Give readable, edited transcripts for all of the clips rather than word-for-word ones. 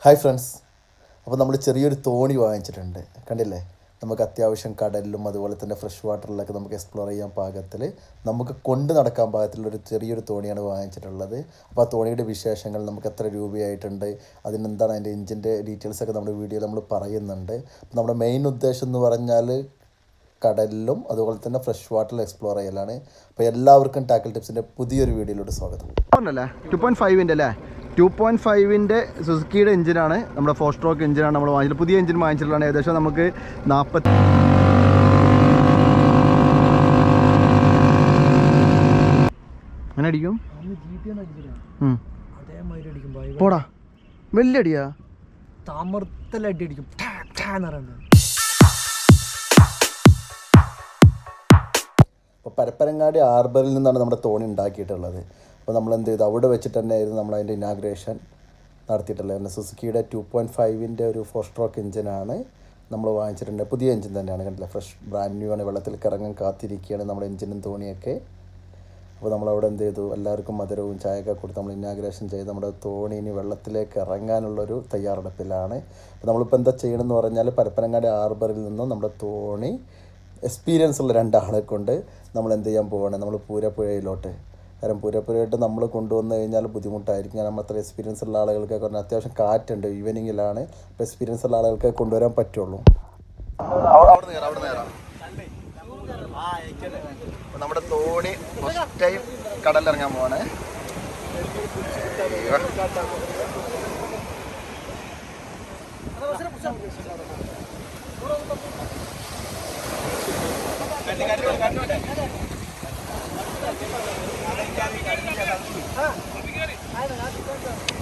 Hi friends, അപ്പോൾ നമ്മൾ ചെറിയൊരു തോണി വാങ്ങിച്ചിട്ടുണ്ട്. കണ്ടില്ലേ, നമുക്ക് അത്യാവശ്യം കടലിലും അതുപോലെ തന്നെ ഫ്രഷ് വാട്ടറിലൊക്കെ നമുക്ക് എക്സ്പ്ലോർ ചെയ്യാൻ പാകത്തിൽ നമുക്ക് കൊണ്ട് നടക്കാൻ പാകത്തിലുള്ളൊരു ചെറിയൊരു തോണിയാണ് വാങ്ങിച്ചിട്ടുള്ളത്. അപ്പോൾ ആ തോണിയുടെ വിശേഷങ്ങൾ, നമുക്ക് എത്ര രൂപയായിട്ടുണ്ട്, അതിനെന്താണ് അതിൻ്റെ എഞ്ചിൻ്റെ ഡീറ്റെയിൽസൊക്കെ നമ്മുടെ വീഡിയോയിൽ നമ്മൾ പറയുന്നുണ്ട്. അപ്പോൾ നമ്മുടെ മെയിൻ ഉദ്ദേശം എന്ന് പറഞ്ഞാൽ കടലിലും അതുപോലെ തന്നെ ഫ്രഷ് വാട്ടറിൽ എക്സ്പ്ലോർ ചെയ്യലാണ്. അപ്പോൾ എല്ലാവർക്കും ടാക്കിൾ ടിപ്സിൻ്റെ പുതിയൊരു വീഡിയോയിലോട്ട് സ്വാഗതം. 2.5 അല്ലേ, 2.5 സുസുക്കിയുടെ എഞ്ചിനാണ്, നമ്മുടെ 4 സ്ട്രോക്ക് എഞ്ചിനാണ് നമ്മൾ വാങ്ങിച്ചത്. പുതിയ എഞ്ചിൻ വാങ്ങിച്ചിട്ടുള്ളതാണ്. ഏകദേശം നമുക്ക് 40 അങ്ങനെ അടിക്കും. പോടാ, വലിയ അടിയാ, താമർത്തലടി അടിക്കും. അപ്പോൾ പരപ്പനങ്ങാടി ഹാർബറിൽ നിന്നാണ് നമ്മുടെ തോണി ഉണ്ടാക്കിയിട്ടുള്ളത്. അപ്പോൾ നമ്മൾ എന്ത് ചെയ്തു, അവിടെ വെച്ചിട്ട് തന്നെയായിരുന്നു നമ്മൾ അതിൻ്റെ ഇനാഗ്രേഷൻ നടത്തിയിട്ടുള്ളത്. സുസുക്കിയുടെ 2.5 ഒരു 4 സ്ട്രോക്ക് എഞ്ചിനാണ് നമ്മൾ വാങ്ങിച്ചിട്ടുണ്ട്. പുതിയ എഞ്ചിൻ തന്നെയാണ്, കണ്ടില്ല, ഫ്രഷ് ബ്രാൻഡ് ന്യൂ ആണ്. വെള്ളത്തിൽ കറങ്ങാൻ കാത്തിരിക്കുകയാണ് നമ്മുടെ എഞ്ചിനും തോണിയൊക്കെ. അപ്പോൾ നമ്മളവിടെ എന്ത് ചെയ്തു, എല്ലാവർക്കും മധുരവും ചായയൊക്കെ കൊടുത്ത് നമ്മൾ ഇനാഗ്രേഷൻ ചെയ്ത് നമ്മുടെ തോണി ഇനി വെള്ളത്തിലേക്ക് ഇറങ്ങാനുള്ളൊരു തയ്യാറെടുപ്പിലാണ്. അപ്പോൾ നമ്മളിപ്പോൾ എന്താ ചെയ്യണമെന്ന് പറഞ്ഞാൽ, പരപ്പനങ്ങാടി ഹാർബറിൽ നിന്നും നമ്മുടെ തോണി എക്സ്പീരിയൻസ് ഉള്ള 2 ആളെ കൊണ്ട് നമ്മൾ എന്ത് ചെയ്യാൻ പോവുകയാണ്, നമ്മൾ പൂരപ്പുഴയിലോട്ട്. കാരണം പൂരപ്പുഴയായിട്ട് നമ്മൾ കൊണ്ടുവന്നു കഴിഞ്ഞാൽ ബുദ്ധിമുട്ടായിരിക്കും. കാരണം അത്ര എക്സ്പീരിയൻസ് ഉള്ള ആളുകൾക്ക് കുറഞ്ഞ അത്യാവശ്യം കാറ്റുണ്ട്, ഈവനിങ്ങിലാണ്. അപ്പോൾ എക്സ്പീരിയൻസ് ഉള്ള ആളുകൾക്ക് കൊണ്ടുവരാൻ പറ്റുള്ളൂ. നമ്മുടെ തോണി ഫസ്റ്റ് ടൈം കടലിറങ്ങാൻ പോവാണ്.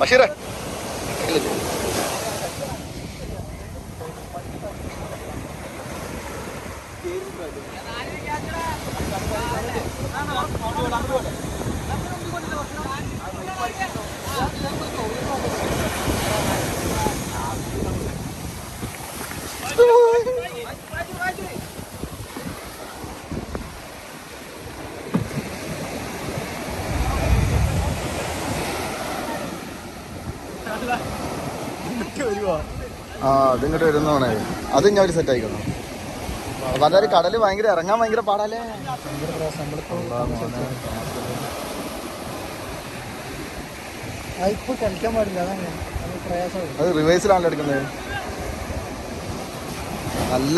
ബഷീറേ, അതിങ്ങോട്ട് വരുന്നതാണ്. അത് ഞാൻ ഒരു സെറ്റ് ആയിക്കണം. അതായത് കടല് ഭയങ്കര ഇറങ്ങാൻ ഭയങ്കര പാടാല്ലേ. കളിക്കാൻ പാടില്ല, അത് റിവേഴ്സിലാണല്ലോ എടുക്കുന്നത്. നല്ല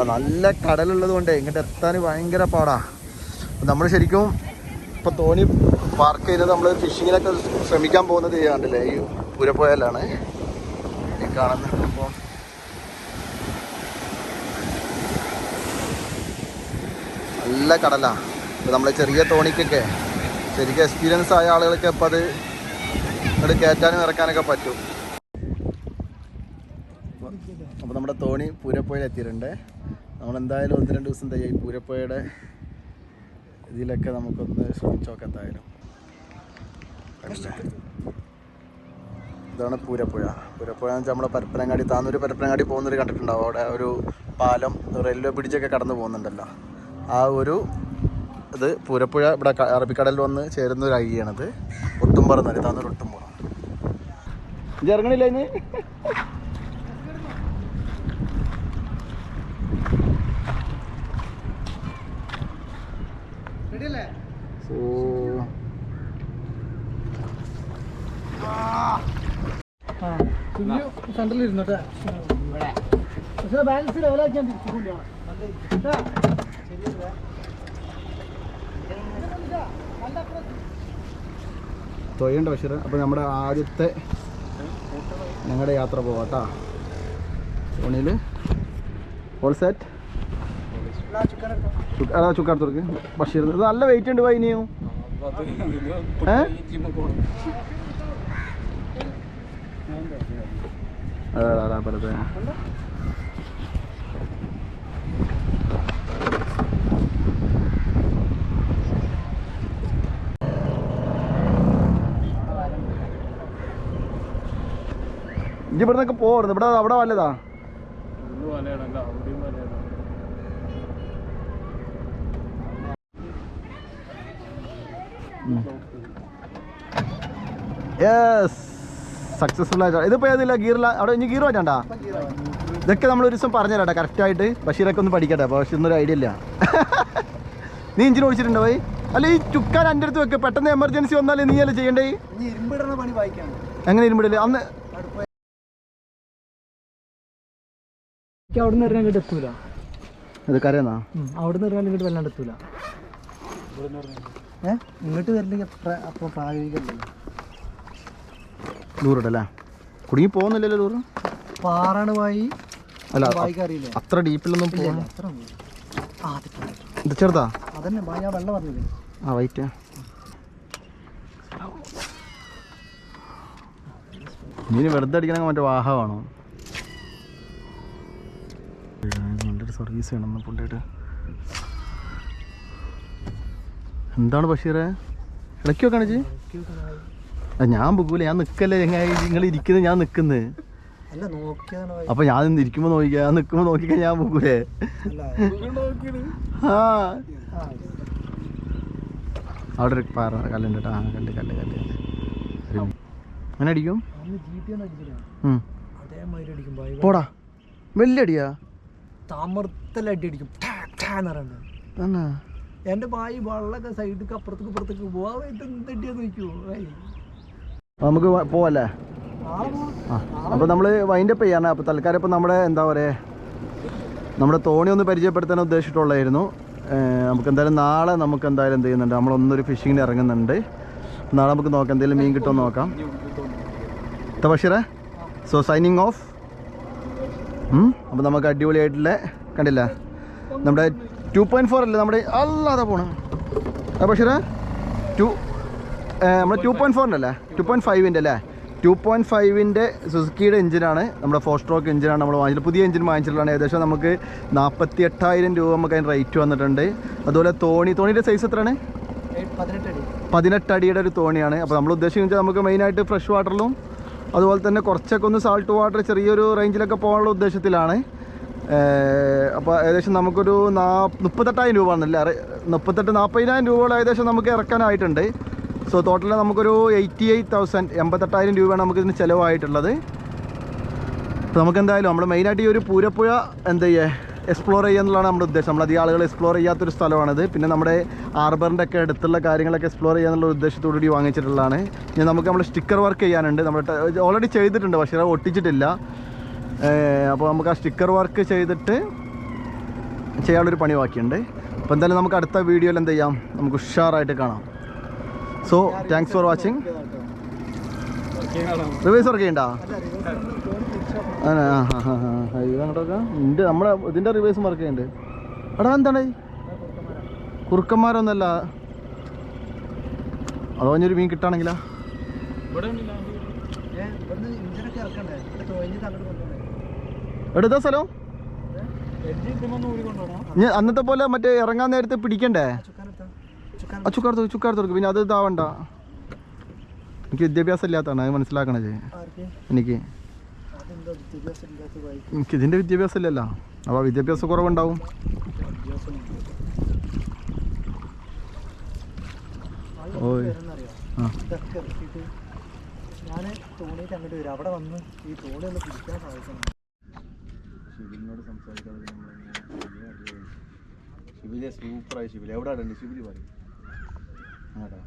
നല്ല കടലുള്ളത് കൊണ്ട് ഇങ്ങോട്ട് എത്താൻ ഭയങ്കര പാടാ. നമ്മൾ ശരിക്കും ഇപ്പം തോണി പാർക്ക് ചെയ്തത് നമ്മൾ ഫിഷിങ്ങിനൊക്കെ ശ്രമിക്കാൻ പോകുന്നത് ചെയ്യാണ്ടല്ലേ, ഈ പൂരപ്പോയാലാണ് ഈ കാണുന്നത്. അപ്പോൾ നല്ല കടലാ. ഇപ്പം നമ്മളെ ചെറിയ തോണിക്കൊക്കെ ശരിക്കും എക്സ്പീരിയൻസ് ആയ ആളുകൾക്ക് ഇപ്പം അത് ഇങ്ങോട്ട് കയറ്റാനും ഇറക്കാനൊക്കെ പറ്റും. അപ്പോൾ നമ്മുടെ തോണി പൂരപ്പുഴയിൽ എത്തിയിട്ടുണ്ട്. നമ്മളെന്തായാലും 1-2 ദിവസം തയ്യായി പൂരപ്പുഴയുടെ ഇതിലൊക്കെ നമുക്കൊന്ന് ശ്രമിച്ചു നോക്കാം. എന്തായാലും ഇതാണ് പൂരപ്പുഴ. പൂരപ്പുഴ എന്ന് വെച്ചാൽ നമ്മുടെ പരപ്പനങ്ങാടി, താന്നൂര് പരപ്പനങ്ങാടി പോകുന്നൊരു കണ്ടിട്ടുണ്ടാവും. അവിടെ ഒരു പാലം, റെയിൽവേ ബ്രിഡ്ജൊക്കെ കടന്നു പോകുന്നുണ്ടല്ലോ, ആ ഒരു ഇത് പൂരപ്പുഴ ഇവിടെ അറബിക്കടലിൽ വന്ന് ചേരുന്ന ഒരു അഴിയാണത്. ഒട്ടുംപാറ എന്നറിയാം, താന്നൂർ ഒട്ടുംപാറ. ഇത് ഇറങ്ങണില്ല ഇന്ന്. സെന്ററിലിരുന്നോട്ടെ, പക്ഷേ ബാലൻസ് ലെവലാക്കിയാൽ തിരിച്ചുകൊണ്ടാണ്. തൊയ്യുണ്ട് ബഷീർ. അപ്പോൾ നമ്മുടെ ആദ്യത്തെ ഞങ്ങളുടെ യാത്ര പോവാം കേട്ടോ. തോണിയിൽ ഓൾ സെറ്റ്. ചുക്കാടത്തോർക്ക് ബഷീർ ഇത് നല്ല വെയിറ്റ് ഉണ്ട് ഇനിയും പലത് ഇജ്ജ് ഇവിടുന്നൊക്കെ പോകരുത് ഇവിടെ അവിടെ വല്ലതാ സക്സസ്ഫുൾ ആയിട്ട് ഇതിപ്പോ ഏതില്ല ഗീറില്ല അവിടെ ഇനി ഗീർ മാറ്റാണ്ടാ ഇതൊക്കെ നമ്മൾ ഒരു ദിവസം പറഞ്ഞുതരാട്ടെ കറക്റ്റായിട്ട് ബഷീറൊക്കെ ഒന്ന് പഠിക്കട്ടെ അപ്പോൾ പക്ഷെ ഒന്നൊരു ഐഡിയ ഇല്ല നീ ഇഞ്ചിന് ഓടിച്ചിട്ടുണ്ടോ പോയി അല്ല ഈ ചുക്കാൻ എൻ്റെ അടുത്ത് വെക്ക് പെട്ടെന്ന് എമർജൻസി വന്നാലേ നീ അല്ലേ ചെയ്യണ്ടേ എങ്ങനെ ഇരുമ്പിടല് അന്ന് അവിടെ നിന്ന് ഇറങ്ങാൻ എത്തൂല ഇത് കരയെന്നാ അവിടെ നിന്ന് ഇറങ്ങാൻ ഇങ്ങോട്ട് വല്ലാണ്ട് എത്തൂല ഇങ്ങോട്ട് വരണമെങ്കിൽ അപ്പൊ പ്രായോഗികമല്ലല്ലോ ലൂറുണ്ടല്ലേ കുടുങ്ങി പോകുന്നില്ലല്ലോ ലൂറ് പാറാണ് വായി അല്ല അറിയില്ലേ അത്ര ഡീപ്പിലൊന്നും പോകുന്നു അത്ര ഇത് ചെറുതാ അതന്നെ ഞാൻ വെള്ളം പറഞ്ഞില്ലേ ആ വൈറ്റ് മീന് വെറുതെ അടിക്കണമെങ്കിൽ മറ്റേ വാഹമാണോ നല്ലൊരു സർവീസ് ചെയ്യണം പുള്ളിയായിട്ട് എന്താണ് ബഷീറേ ഇടയ്ക്ക് വെക്കാണ് ചേച്ചി ഞാൻ പൊക്കൂല ഞാൻ നിൽക്കല്ലേ ചങ്ങായി നിങ്ങൾ ഇരിക്കുന്നത് ഞാൻ നിൽക്കുന്നത് അപ്പൊ ഞാൻ ഇരിക്കുമ്പോ നോക്കിക്കാ ഞാൻ നിൽക്കുമ്പോ നോക്കിക്കാ ഞാൻ പൊക്കൂലേ ആ അവിടെ ഒരു പാറ കല്ലുണ്ട് കേട്ടോ ആ കല്ല് കല്ല് കല്ല് അങ്ങനെ അടിക്കും പോടാ വലിയ അടിയാ താമർത്തലടി അടിക്കും എന്റെ ബായി വെള്ളമൊക്കെ സൈഡിലേക്ക് അപ്പുറത്തേക്ക് ഇപ്പുറത്തേക്ക് പോവാ എന്തെടിയാന്ന് നോക്കിയോ നമുക്ക് പോവല്ലേ അപ്പോൾ നമ്മൾ വൈൻഡപ്പ് ചെയ്യാണ്. അപ്പോൾ തൽക്കാലം ഇപ്പോൾ നമ്മുടെ എന്താ പറയുക നമ്മുടെ തോണി ഒന്ന് പരിചയപ്പെടുത്താൻ ഉദ്ദേശിച്ചിട്ടുള്ളായിരുന്നു. നമുക്ക് എന്തായാലും നാളെ നമുക്ക് എന്തായാലും എന്ത് ചെയ്യുന്നുണ്ട് നമ്മളൊന്നൊരു ഫിഷിങ്ങിന് ഇറങ്ങുന്നുണ്ട്. നാളെ നമുക്ക് നോക്കാം എന്തെങ്കിലും മീൻ കിട്ടുമോ നോക്കാം. ബഷീറേ സോ സൈനിങ് ഓഫ്. അപ്പോൾ നമുക്ക് അടിപൊളിയായിട്ടുള്ള കണ്ടില്ല നമ്മുടെ 2.4 അല്ലേ നമ്മുടെ അല്ലാതെ പോണ ബഷീറേ നമ്മുടെ 2.4 അല്ലേ 2.5 അല്ലേ 2.5 സുസുക്കിയുടെ എഞ്ചിനാണ് നമ്മുടെ 4 സ്ട്രോക്ക് എഞ്ചിനാണ് നമ്മൾ വാങ്ങിച്ചത്. പുതിയ എഞ്ചിൻ വാങ്ങിച്ചിട്ടുള്ളതാണ്. ഏകദേശം നമുക്ക് 48,000 രൂപ നമുക്ക് അതിന് റേറ്റ് വന്നിട്ടുണ്ട്. അതുപോലെ തോണിയുടെ സൈസ് എത്രയാണ്? 18 അടിയുടെ ഒരു തോണിയാണ്. അപ്പോൾ നമ്മൾ ഉദ്ദേശിക്കുന്നത് നമുക്ക് മെയിനായിട്ട് ഫ്രഷ് വാട്ടറിലും അതുപോലെ തന്നെ കുറച്ചൊക്കെ ഒന്ന് സാൾട്ട് വാട്ടർ ചെറിയൊരു റേഞ്ചിലൊക്കെ പോകാനുള്ള ഉദ്ദേശത്തിലാണ്. അപ്പോൾ ഏകദേശം നമുക്കൊരു 38,000 രൂപ ആണല്ലേ 40,000 രൂപയോളം ഏകദേശം നമുക്ക് ഇറക്കാനായിട്ടുണ്ട്. സോ ടോട്ടൽ നമുക്കൊരു 88,000 രൂപയാണ് നമുക്കിതിന് ചിലവായിട്ടുള്ളത്. അപ്പോൾ നമുക്കെന്തായാലും നമ്മൾ മെയിനായിട്ട് ഈ ഒരു പൂരപ്പുഴ എന്താ ചെയ്യുക എക്സ്പ്ലോർ ചെയ്യുക എന്നുള്ളതാണ് നമ്മുടെ ഉദ്ദേശം. നമ്മളധികം ആളുകൾ എക്സ്പ്ലോർ ചെയ്യാത്തൊരു സ്ഥലമാണിത്. പിന്നെ നമ്മുടെ ഹാർബറിൻ്റെ ഒക്കെ അടുത്തുള്ള കാര്യങ്ങളൊക്കെ എക്സ്പ്ലോർ ചെയ്യുക എന്നുള്ള ഉദ്ദേശത്തോടുകൂടി വാങ്ങിച്ചിട്ടുള്ളതാണ്. ഇനി നമുക്ക് നമ്മൾ സ്റ്റിക്കർ വർക്ക് ചെയ്യാനുണ്ട്. നമ്മൾ ഓൾറെഡി ചെയ്തിട്ടുണ്ട്, പക്ഷേ അത് ഒട്ടിച്ചിട്ടില്ല. അപ്പോൾ നമുക്ക് ആ സ്റ്റിക്കർ വർക്ക് ചെയ്തിട്ട് ചെയ്യാനുള്ളൊരു പണി ബാക്കിയുണ്ട്. അപ്പോൾ എന്തായാലും നമുക്ക് അടുത്ത വീഡിയോയിൽ എന്ത് ചെയ്യാം നമുക്ക് ഉഷാറായിട്ട് കാണാം. So thanks for watching. Reverse work ചെയ്യണ്ട അങ്ങോട്ടൊക്കെ ഉണ്ട് നമ്മുടെ ഇതിൻ്റെ റിവേഴ്സും വർക്ക് ചെയ്യുന്നുണ്ട്. എടാ എന്താണ് കുറുക്കന്മാരൊന്നല്ല അതോ ഒരു മീൻ കിട്ടുകയാണെങ്കിലാ എടുത്ത സ്ഥലം ഞാൻ അന്നത്തെ പോലെ മറ്റേ ഇറങ്ങാൻ നേരത്തെ പിടിക്കണ്ടേ ചുക്കാർത്തോർക്ക് പിന്നെ അത് ഇതാവണ്ട. എനിക്ക് വിദ്യാഭ്യാസം ഇല്ലാത്തതാണ് അത് മനസ്സിലാക്കണത്. എനിക്കിതിൻ്റെ വിദ്യാഭ്യാസം ഇല്ലല്ലോ. അപ്പോൾ വിദ്യാഭ്യാസ കുറവുണ്ടാവും. ഓയ് ആ ശിബിലിനോട് സംസാരിക്കാതെ ശിബിലെ സൂപ്പറായി. ശിബിൽ എവിടെ ഉണ്ട് ശിബിലി പറയും ആടാ.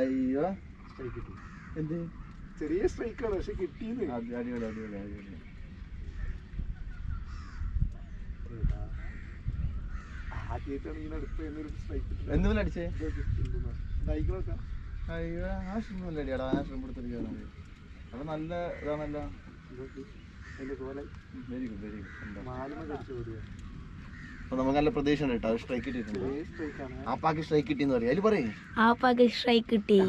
അയ്യോ എന്ത് ചെറിയ സ്ട്രൈക്കാണ് പക്ഷെ കിട്ടിയത് അടിപൊളി അടിപൊളി അടിപൊളി. ആദ്യമായിട്ടാണ് ഇങ്ങനെ അടുത്ത് എന്നൊരു സ്ട്രൈക്ക്. എന്തുപോലെ അടിച്ചേ? ആ ഷ്രിമ്പ് അടിയാടാ, ആ ഷ്രിമ്പ് എടുത്തിരിക്കുകയാണ്. അത് നല്ല ഇതാണല്ലോ. Very good very good. അപ്പൊ നമുക്ക് നല്ല പ്രതീക്ഷ ഉണ്ട് കേട്ടോ, സ്ട്രൈക്ക് കിട്ടിയിട്ടുണ്ട്. ആപ്പാക്ക് സ്ട്രൈക്ക് കിട്ടിയെന്ന് പറയാം. അതിൽ പറയേ ആപ്പാക്ക് സ്ട്രൈക്ക് കിട്ടി.